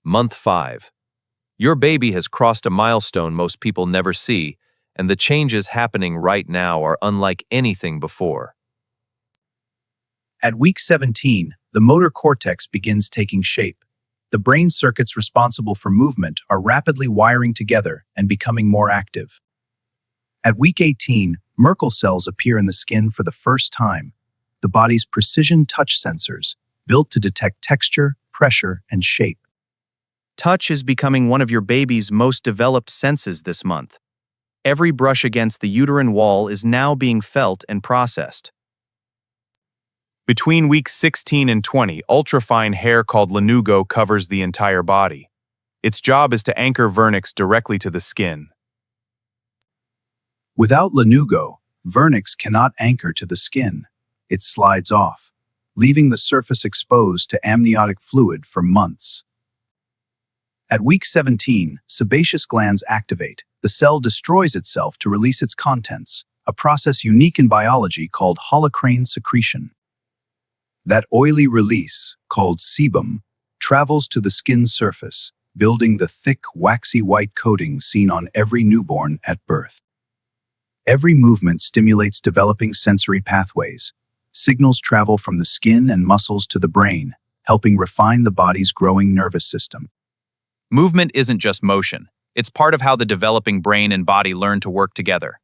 Month 5. Your baby has crossed a milestone most people never see, and the changes happening right now are unlike anything before. At week 17, the motor cortex begins taking shape. The brain circuits responsible for movement are rapidly wiring together and becoming more active. At week 18, Merkel cells appear in the skin for the first time, the body's precision touch sensors, built to detect texture, pressure, and shape. Touch is becoming one of your baby's most developed senses this month. Every brush against the uterine wall is now being felt and processed. Between weeks 16 and 20, ultrafine hair called lanugo covers the entire body. Its job is to anchor vernix directly to the skin. Without lanugo, vernix cannot anchor to the skin. It slides off, leaving the surface exposed to amniotic fluid for months. At week 17, sebaceous glands activate. The cell destroys itself to release its contents, a process unique in biology called holocrane secretion. That oily release, called sebum, travels to the skin surface, building the thick, waxy white coating seen on every newborn at birth. Every movement stimulates developing sensory pathways. Signals travel from the skin and muscles to the brain, helping refine the body's growing nervous system. Movement isn't just motion. It's part of how the developing brain and body learn to work together.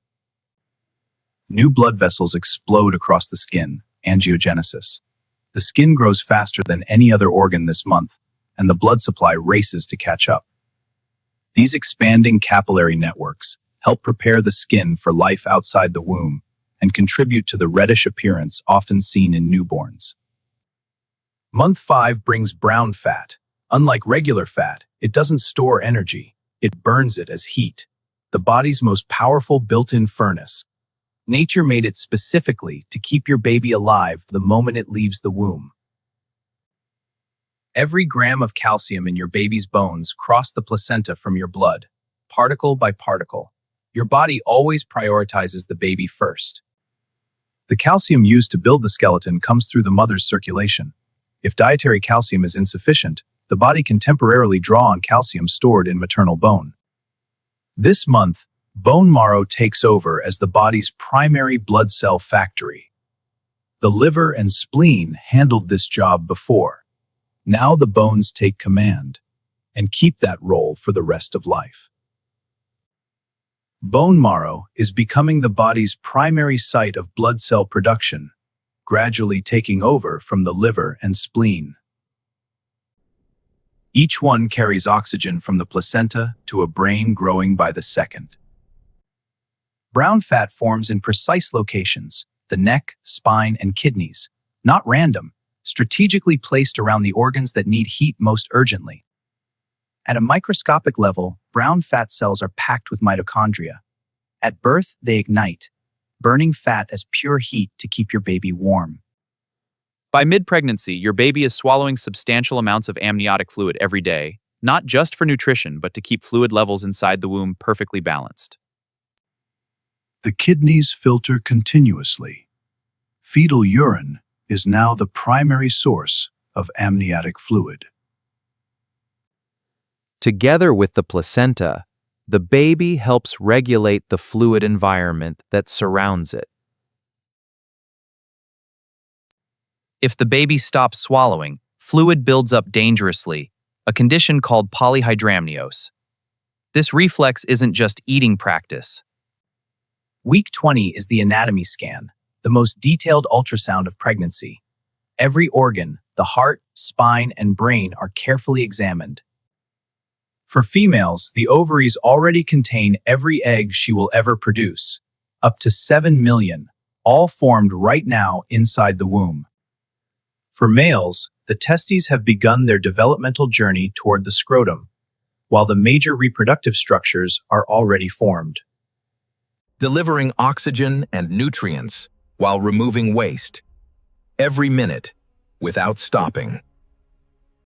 New blood vessels explode across the skin, angiogenesis. The skin grows faster than any other organ this month, and the blood supply races to catch up. These expanding capillary networks help prepare the skin for life outside the womb and contribute to the reddish appearance often seen in newborns. Month 5 brings brown fat. Unlike regular fat, it doesn't store energy. It burns it as heat, the body's most powerful built-in furnace. Nature made it specifically to keep your baby alive the moment it leaves the womb. Every gram of calcium in your baby's bones crosses the placenta from your blood, particle by particle. Your body always prioritizes the baby first. The calcium used to build the skeleton comes through the mother's circulation. If dietary calcium is insufficient, the body can temporarily draw on calcium stored in maternal bone. This month, bone marrow takes over as the body's primary blood cell factory. The liver and spleen handled this job before. Now the bones take command and keep that role for the rest of life. Bone marrow is becoming the body's primary site of blood cell production, gradually taking over from the liver and spleen. Each one carries oxygen from the placenta to a brain growing by the second. Brown fat forms in precise locations, the neck, spine, and kidneys, not random, strategically placed around the organs that need heat most urgently. At a microscopic level, brown fat cells are packed with mitochondria. At birth, they ignite, burning fat as pure heat to keep your baby warm. By mid-pregnancy, your baby is swallowing substantial amounts of amniotic fluid every day, not just for nutrition, but to keep fluid levels inside the womb perfectly balanced. The kidneys filter continuously. Fetal urine is now the primary source of amniotic fluid. Together with the placenta, the baby helps regulate the fluid environment that surrounds it. If the baby stops swallowing, fluid builds up dangerously, a condition called polyhydramnios. This reflex isn't just eating practice. Week 20 is the anatomy scan, the most detailed ultrasound of pregnancy. Every organ, the heart, spine, and brain are carefully examined. For females, the ovaries already contain every egg she will ever produce, up to 7 million, all formed right now inside the womb. For males, the testes have begun their developmental journey toward the scrotum, while the major reproductive structures are already formed. Delivering oxygen and nutrients while removing waste, every minute, without stopping.